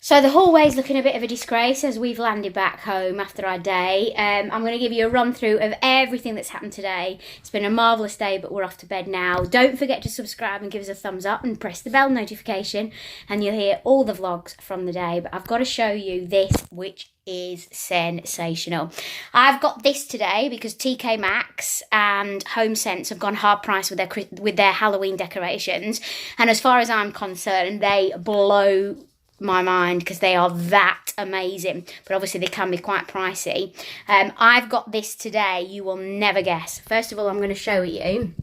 So the hallway's looking a bit of a disgrace as we've landed back home after our day. I'm going to give you a run through of everything that's happened today. It's been a marvellous day, but we're off to bed now. Don't forget to subscribe and give us a thumbs up and press the bell notification and you'll hear all the vlogs from the day. But I've got to show you this, which is sensational. I've got this today because TK Maxx and HomeSense have gone hard price with their Halloween decorations. And as far as I'm concerned, they blow my mind because they are that amazing, but obviously they can be quite pricey. I've got this today, you will never guess. First of all, I'm going to show you.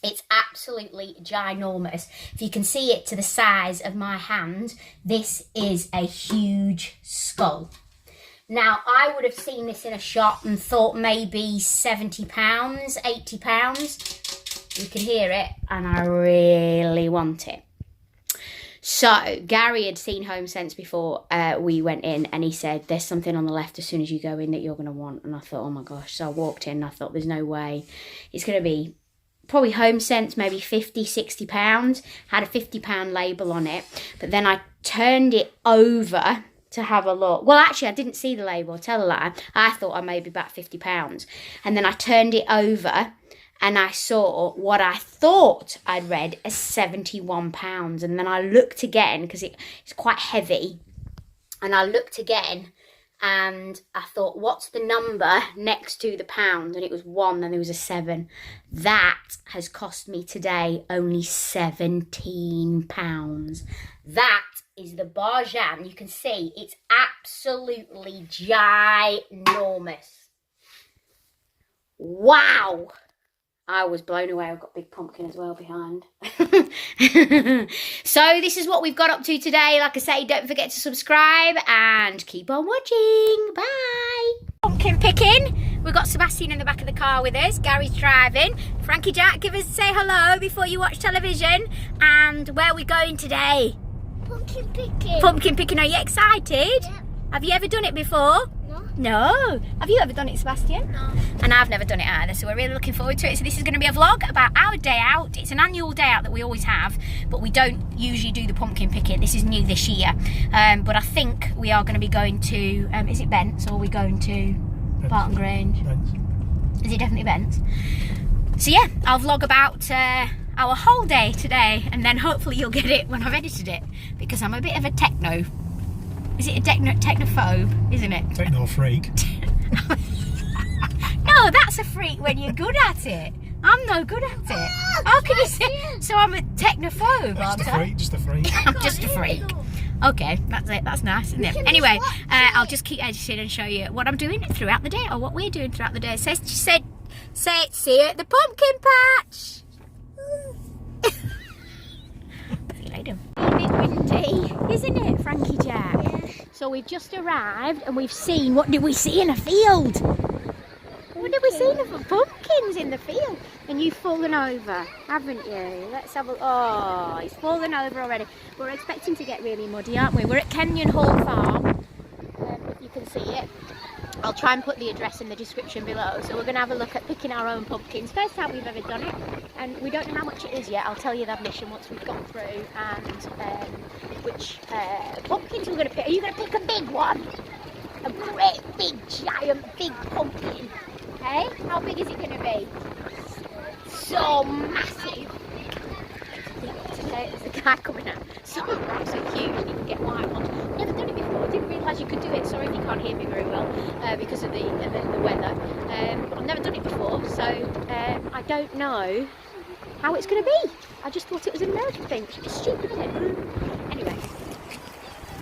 It's absolutely ginormous. If you can see it to the size of my hand, this is a huge skull. Now, I would have seen this in a shop and thought maybe £70, £80. You can hear it, and I really want it. So, Gary had seen HomeSense before we went in, and he said, there's something on the left as soon as you go in that you're going to want. And I thought, oh my gosh. So I walked in and I thought, there's no way. It's going to be probably HomeSense, maybe £50, £60. Had a £50 label on it. But then I turned it over to have a look. Well, actually, I didn't see the label, tell a lie. I thought I maybe about £50. And then I turned it over and I saw what I thought I'd read as £71. And then I looked again, because it's quite heavy. And I looked again, and I thought, what's the number next to the pound? And it was 1, and there was a 7. That has cost me today only £17. That is the Barjan. You can see it's absolutely ginormous. Wow. I was blown away. I've got a big pumpkin as well behind. So this is what we've got up to today. Like I say, don't forget to subscribe and keep on watching. Bye. Pumpkin picking. We've got Sebastian in the back of the car with us. Gary's driving. Frankie Jack, say hello before you watch television. And where are we going today? Pumpkin picking. Pumpkin picking. Are you excited? Yeah. Have you ever done it before? No. Have you ever done it, Sebastian? No. And I've never done it either, so we're really looking forward to it. So this is going to be a vlog about our day out. It's an annual day out that we always have, but we don't usually do the pumpkin picking. This is new this year. But I think we are going to be going to, is it Bent's, or are we going to Barton Grange? Bent's. Is it definitely Bent's? So yeah, I'll vlog about our whole day today, and then hopefully you'll get it when I've edited it, because I'm a bit of a techno. Is it a technophobe, isn't it? Techno freak. No, that's a freak when you're good at it. I'm no good at it. How can you say? So I'm a technophobe, aren't I? Just a freak. I'm just a freak. Okay, that's it. That's nice, isn't it? Anyway, I'll just keep editing and show you what I'm doing throughout the day, or what we're doing throughout the day. Say it, see you at the pumpkin patch. See you later. A bit windy, isn't it, Frankie Jack? Yeah. So we've just arrived and we've seen, what did we see in a field? What did we see in a pumpkins in the field? And you've fallen over, haven't you? Let's have a, oh, it's fallen over already. We're expecting to get really muddy, aren't we? We're at Kenyon Hall Farm, if you can see it. I'll try and put the address in the description below. So we're going to have a look at picking our own pumpkins. First time we've ever done it, and we don't know how much it is yet. I'll tell you the admission once we've gone through, and which pumpkins we're going to pick. Are you going to pick a big one? A great big giant big pumpkin. Hey, how big is it going to be? So massive. There's a guy coming out. Some of them are so huge and you can get white ones. Never done it before. I didn't realise you could do it. Sorry if you can't hear me very well because of the weather. I've never done it before, so I don't know how it's going to be. I just thought it was an American thing, which is stupid, isn't it? Anyway,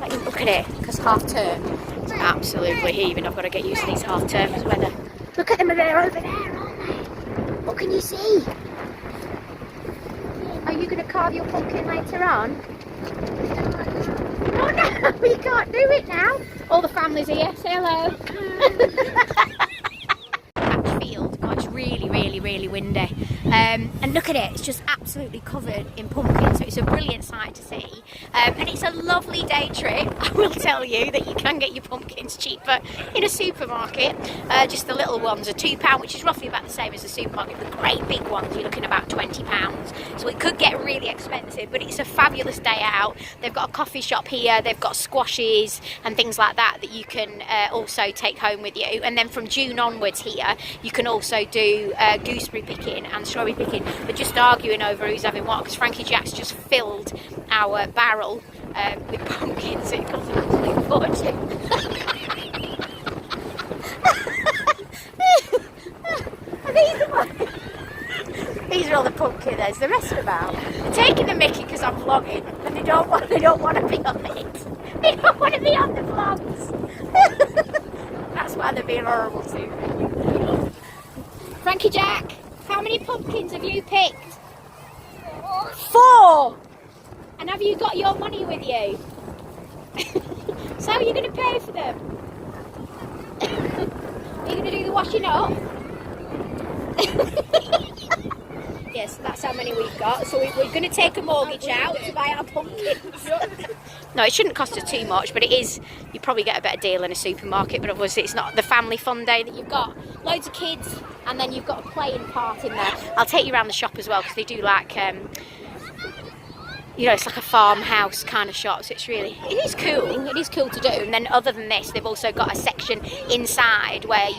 let me look at it, because half term is absolutely heaving. I've got to get used to these half term weather. Look at them, they're over there, aren't they? What can you see? Are you going to carve your pumpkin later on? Oh no, you can't do it now. All the family's here. Say hello. Patch field. God, it's really, really, really windy. And look at it, it's just absolutely covered in pumpkins, so it's a brilliant sight to see. And it's a lovely day trip. I will tell you that you can get your pumpkins cheaper in a supermarket. Just the little ones are £2, which is roughly about the same as the supermarket. The great big ones, you're looking about £20. So it could get really expensive, but it's a fabulous day out. They've got a coffee shop here, they've got squashes and things like that that you can also take home with you. And then from June onwards here, you can also do gooseberry picking and strawberry picking. We're just arguing over who's having what, because Frankie Jack's just filled our barrel with pumpkins. It cost an absolute fortune. These are all the pumpkins. There's the rest of them out. They're taking the mickey because I'm vlogging, and they don't want to be on it. They don't want to be on the vlogs. That's why they're being horrible to me. Frankie Jack, how many pumpkins have you picked? 4. And have you got your money with you? So how are you going to pay for them? Are you going to do the washing up? Yes, that's how many we've got. So we're going to take a mortgage out to buy our pumpkins. No, it shouldn't cost us too much, but it is. You probably get a better deal in a supermarket, but obviously it's not the family fun day that you've got loads of kids, and then you've got a playing part in there. I'll take you around the shop as well, because they do like, you know, it's like a farmhouse kind of shop, so it is cool. It is cool to do. And then other than this, they've also got a section inside where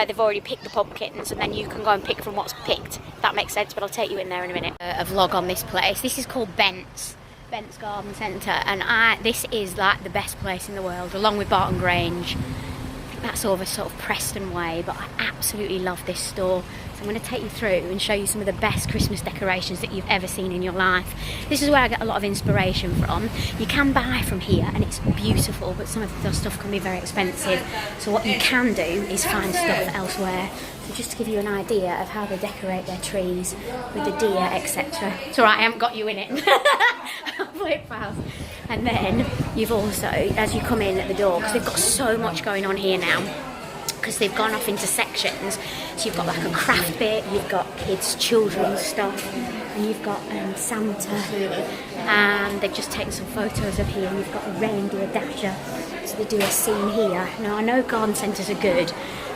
they've already picked the pumpkins, and then you can go and pick from what's picked. If that makes sense, but I'll take you in there in a minute. A vlog on this place. This is called Bent's Garden Centre, and this is like the best place in the world, along with Barton Grange. I think that's over sort of Preston way, but I absolutely love this store. So I'm going to take you through and show you some of the best Christmas decorations that you've ever seen in your life. This is where I get a lot of inspiration from. You can buy from here and it's beautiful, but some of the stuff can be very expensive. So what you can do is find stuff elsewhere. So just to give you an idea of how they decorate their trees with the deer, etc. It's alright, I haven't got you in it. I'll play it fast. And then you've also, as you come in at the door, because they've got so much going on here now, because they've gone off into sections. So you've got like a craft bit, you've got kids, children's stuff, and you've got Santa, and they've just taken some photos of here. You've got a reindeer dasher, so they do a scene here. Now I know garden centres are good,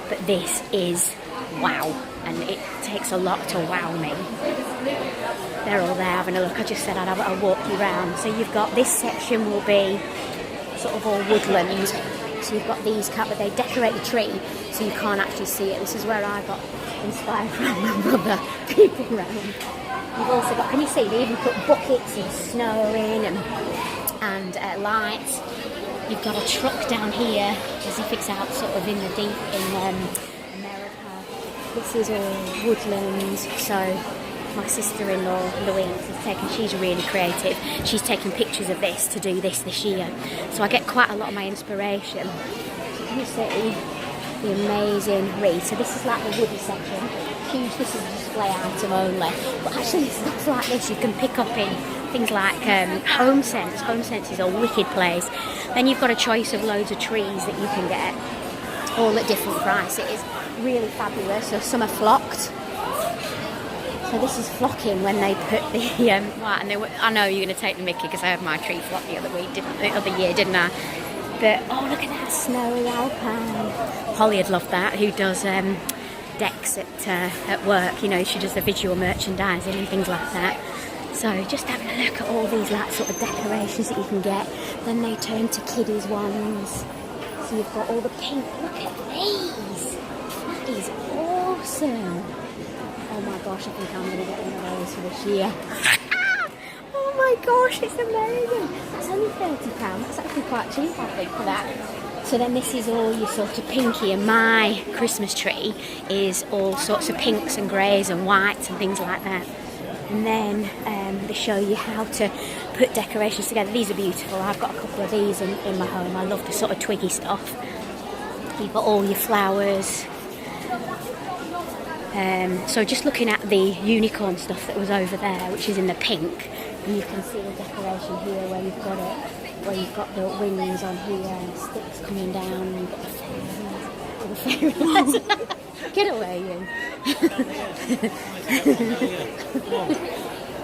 but this is wow, and it takes a lot to wow me. They're all there having a look. I just said I'll walk you around. So you've got this section will be sort of all woodland. So you've got these but they decorate the tree so you can't actually see it. This is where I got inspired from my brother peeping around. You've also got, can you see, they even put buckets and snow in and lights. You've got a truck down here as if it's out sort of in the deep in America. This is all woodland, so my sister-in-law Louise she's really creative. She's taken pictures of this to do this year. So I get quite a lot of my inspiration. So can you see the amazing wreath? So this is like the woody section. Huge, this is a display item only. But actually stuff like this you can pick up in things like Home Sense. Home Sense is a wicked place. Then you've got a choice of loads of trees that you can get, all at different prices. Really fabulous. So some are flocked. So this is flocking when they put the I know you're going to take the mickey because I had my tree flock the other year, didn't I? But oh, look at that snowy alpine. Holly would love that. Who does decks at work? You know, she does the visual merchandising and things like that. So just having a look at all these like sort of decorations that you can get. Then they turn to kiddies ones. So you've got all the pink. Look at these. That is awesome. Oh my gosh, I think I'm going to get one of those for this year. Oh my gosh, it's amazing. That's only £30. That's actually quite cheap, I think, for that. So then this is all your sort of pinky, and my Christmas tree is all sorts of pinks and greys and whites and things like that. And then they show you how to put decorations together. These are beautiful. I've got a couple of these in my home. I love the sort of twiggy stuff. You've got all your flowers. So just looking at the unicorn stuff that was over there, which is in the pink, and you can see the decoration here where you've got it, where you've got the wings on here and the sticks coming down, and you've got the fairies. Get away, you.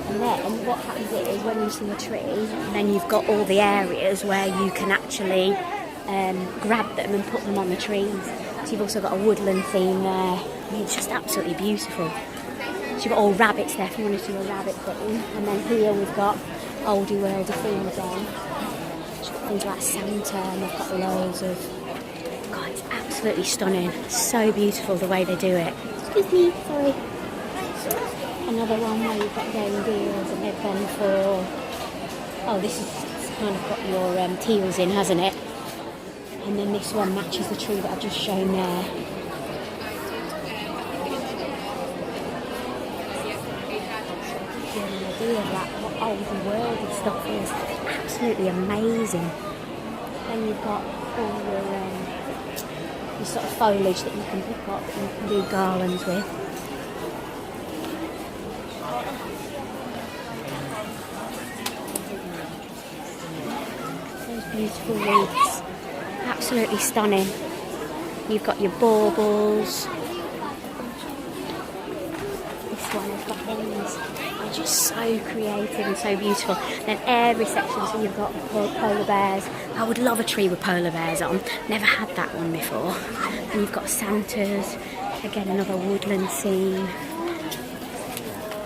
And then what happens is when you see a tree, then you've got all the areas where you can actually grab them and put them on the trees. So you've also got a woodland theme there. I mean, it's just absolutely beautiful. So you've got all rabbits there if you want to do a rabbit theme. And then here we've got oldie worldy theme again. You've got things like Santa, and they've got loads of... God, it's absolutely stunning. It's so beautiful the way they do it. Excuse me, sorry. Another one where you've got reindeers and they've gone for... Oh, this is kind of got your teals in, hasn't it? And then this one matches the tree that I've just shown there. So it gives you an idea of like what old worldy stuff is. It's absolutely amazing. Then you've got all your sort of foliage that you can pick up that you can do garlands with. Those beautiful wreaths. Absolutely stunning. You've got your baubles. This one has got these. They're just so creative and so beautiful. Then every section, so you've got polar bears. I would love a tree with polar bears on. Never had that one before. And you've got Santas. Again, another woodland scene.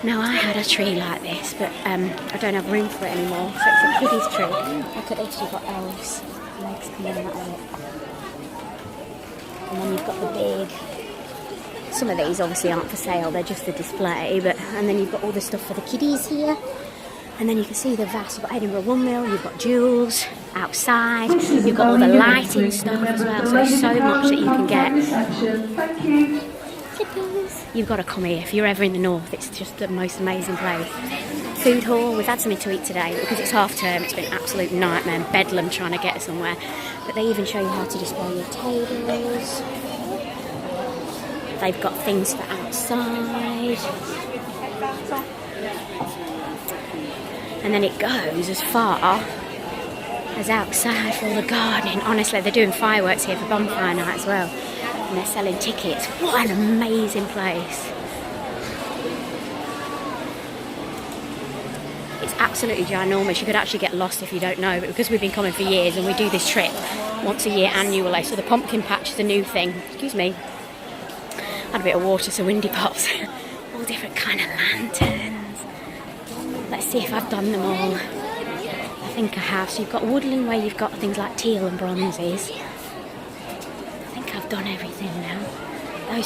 Now I had a tree like this, but I don't have room for it anymore. So it's a kiddie's tree. Look at this, you've got elves. Legs coming out of it. And then you've got the big... Some of these obviously aren't for sale, they're just a display. And then you've got all the stuff for the kiddies here. And then you can see the vast, you've got Edinburgh Windmill, you've got jewels outside, you've got all the lighting stuff as well, so there's so much that you can get. Thank you. You've got to come here if you're ever in the north, it's just the most amazing place. Food hall, we've had something to eat today, but because it's half term, it's been an absolute nightmare and bedlam trying to get somewhere. But they even show you how to display your tables. They've got things for outside. And then it goes as far as outside for all the gardening. Honestly, they're doing fireworks here for bonfire night as well. And they're selling tickets. What an amazing place. It's absolutely ginormous. You could actually get lost if you don't know, but because we've been coming for years and we do this trip once a year annually, so the pumpkin patch is a new thing. Excuse me. Had a bit of water, so windy pops. All different kind of lanterns. Let's see if I've done them all. I think I have. So you've got woodland where you've got things like teal and bronzes. I think I've done everything now. Oh,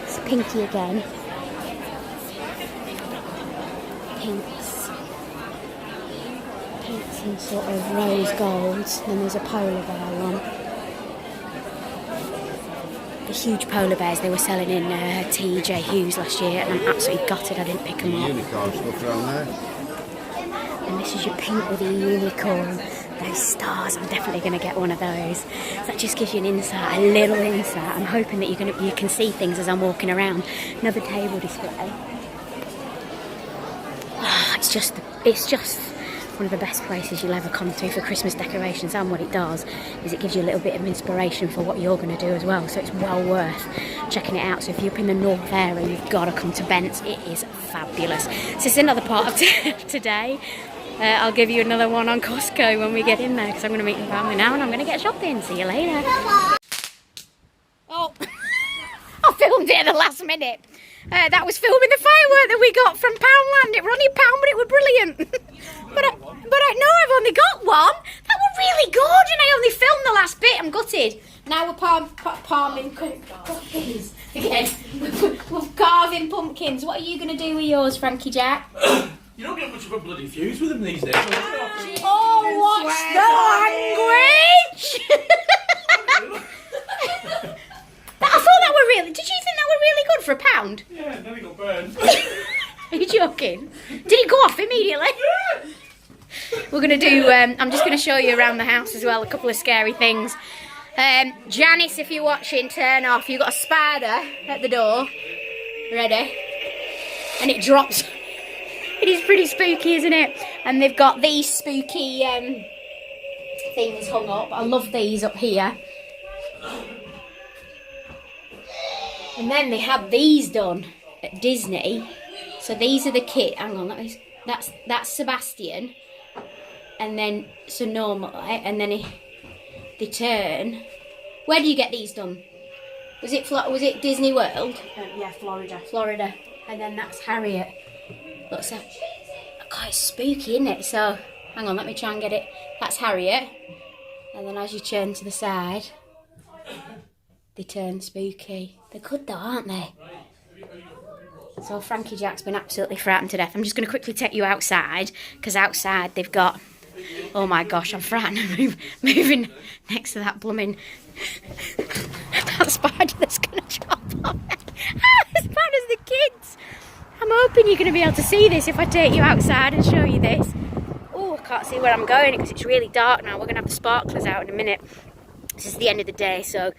it's pinky again. Pinks. Pinks and sort of rose golds. Then there's a polar bear one. The huge polar bears they were selling in TJ Hughes last year, and I'm absolutely gutted I didn't pick them up. Unicorn stuff around there. And this is your pink with the unicorn. Those stars, I'm definitely going to get one of those. So that just gives you an insight, a little insight. I'm hoping that you can see things as I'm walking around. Another table display. Oh, it's just one of the best places you'll ever come to for Christmas decorations, and what it does is it gives you a little bit of inspiration for what you're going to do as well, so it's well worth checking it out. So if you're up in the north area, you've got to come to Bent's. It is fabulous. So this is another part of today. I'll give you another one on Costco when we get in there, because I'm going to meet the family now and I'm going to get shopping. See you later. Oh, I filmed it at the last minute. That was filming the firework that we got from Poundland. It were only £1, but it was brilliant. but I know I've only got one. That was really good, and I only filmed the last bit. I'm gutted. Now we're palming pumpkins again. We're carving pumpkins. What are you going to do with yours, Frankie Jack? You don't get much of a bloody fuse with them these days. Oh, what's the language? I thought that were really... Did you think that were really good for £1? Yeah, then he got burned. Are you joking? Did it go off immediately? We're going to do... I'm just going to show you around the house as well, a couple of scary things. Janice, if you're watching, turn off. You've got a spider at the door. Ready? And it drops. It is pretty spooky, isn't it? And they've got these spooky things hung up. I love these up here. And then they had these done at Disney. So these are the kit. Hang on, that's Sebastian. And then, so normally, and then they turn. Where do you get these done? Was it Disney World? Yeah, Florida. Florida. And then that's Harriet. Looks like, God, it's spooky, isn't it? So, hang on, let me try and get it. That's Harriet. And then as you turn to the side, they turn spooky. They're good though, aren't they? So Frankie Jack's been absolutely frightened to death. I'm just going to quickly take you outside, because outside they've got... Oh my gosh, I'm frightened. Moving next to that blooming... that spider that's going to drop on me. As bad as the kids. I'm hoping you're going to be able to see this if I take you outside and show you this. Oh, I can't see where I'm going because it's really dark now. We're going to have the sparklers out in a minute. This is the end of the day, so...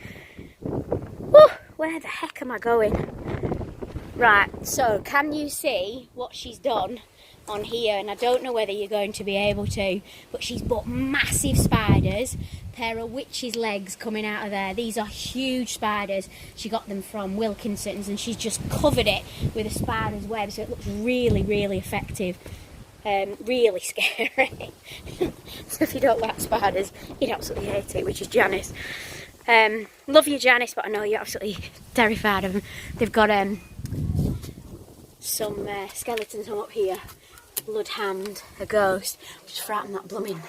Whew, where the heck am I going? Right, so can you see what she's done on here? And I don't know whether you're going to be able to, but she's bought massive spiders, pair of witch's legs coming out of there. These are huge spiders. She got them from Wilkinson's and she's just covered it with a spider's web, so it looks really, really effective. Really scary. So if you don't like spiders, you'd absolutely hate it, which is Janice. Love you, Janice, but I know you're absolutely terrified of them. They've got some skeletons hung up here. Bloodhound, a ghost. Just frightened that blooming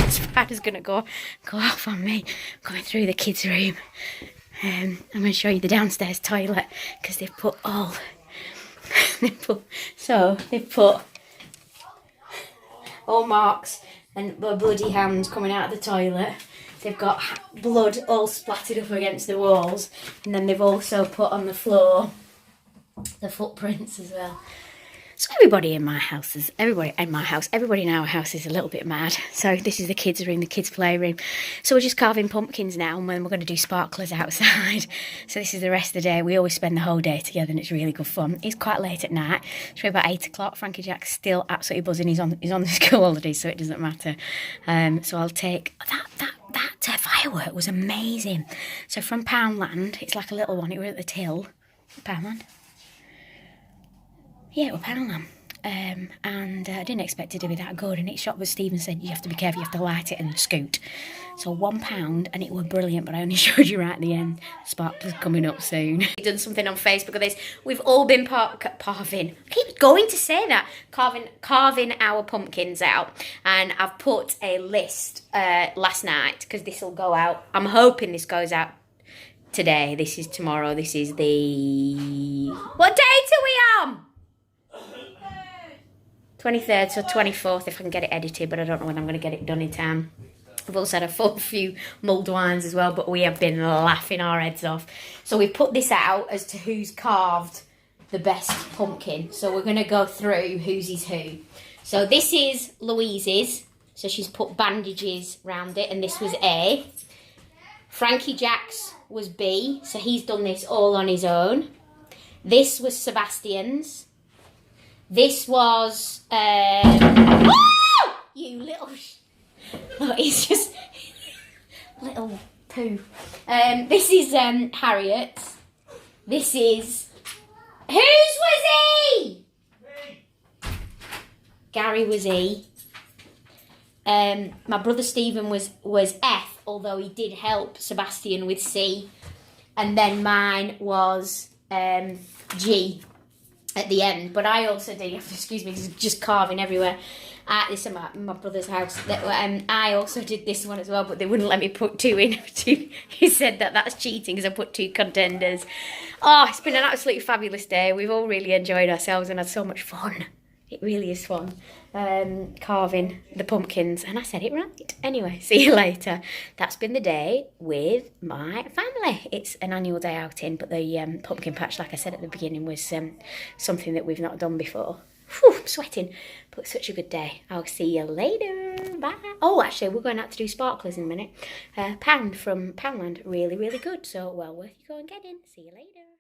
spider's gonna go off on me. Coming through the kids' room. I'm going to show you the downstairs toilet because they've put all marks and bloody hands coming out of the toilet. They've got blood all splattered up against the walls, and then they've also put on the floor the footprints as well. So everybody in our house is a little bit mad. So this is the kids' room, the kids' playroom. So we're just carving pumpkins now, and then we're going to do sparklers outside. So this is the rest of the day. We always spend the whole day together, and it's really good fun. It's quite late at night. It's probably about 8 o'clock. Frankie Jack's still absolutely buzzing. He's on the school holiday, so it doesn't matter. So I'll take that firework was amazing. So from Poundland, it's like a little one. It was at the till. Poundland. Yeah, it was Poundland. And I didn't expect it to be that good. And it shot, but Stephen said you have to be careful, you have to light it and scoot. So £1, and it was brilliant, but I only showed you right at the end. Sparklers coming up soon. We've done something on Facebook of this. We've all been carving. I keep going to say that. Carving our pumpkins out. And I've put a list last night, because this will go out. I'm hoping this goes out today. This is tomorrow. This is the... What date are we on? 23rd, so 24th if I can get it edited, but I don't know when I'm going to get it done in time. I've also had a few mulled wines as well, but we have been laughing our heads off. So we put this out as to who's carved the best pumpkin. So we're going to go through whose is who. So this is Louise's. So she's put bandages round it, and this was A. Frankie Jack's was B, so he's done this all on his own. This was Sebastian's. This was, oh! You little, look, it's just, little poo. This is Harriet's. This is, whose was E? Gary was E. My brother Stephen was F, although he did help Sebastian with C. And then mine was G. At the end, but I also did, excuse me, just carving everywhere. This is my brother's house. I also did this one as well, but they wouldn't let me put two in. He said that's cheating because I put 2 contenders. Oh, it's been an absolutely fabulous day. We've all really enjoyed ourselves and had so much fun. It really is fun. Carving the pumpkins, and I said it right. Anyway, see you later. That's been the day with my family. It's an annual day outing, but the pumpkin patch, like I said at the beginning, was something that we've not done before. Whew, I'm sweating, but such a good day. I'll see you later. Bye. Oh, actually, we're going out to do sparklers in a minute. Pound from Poundland, really, really good. So well worth you go and get in. See you later.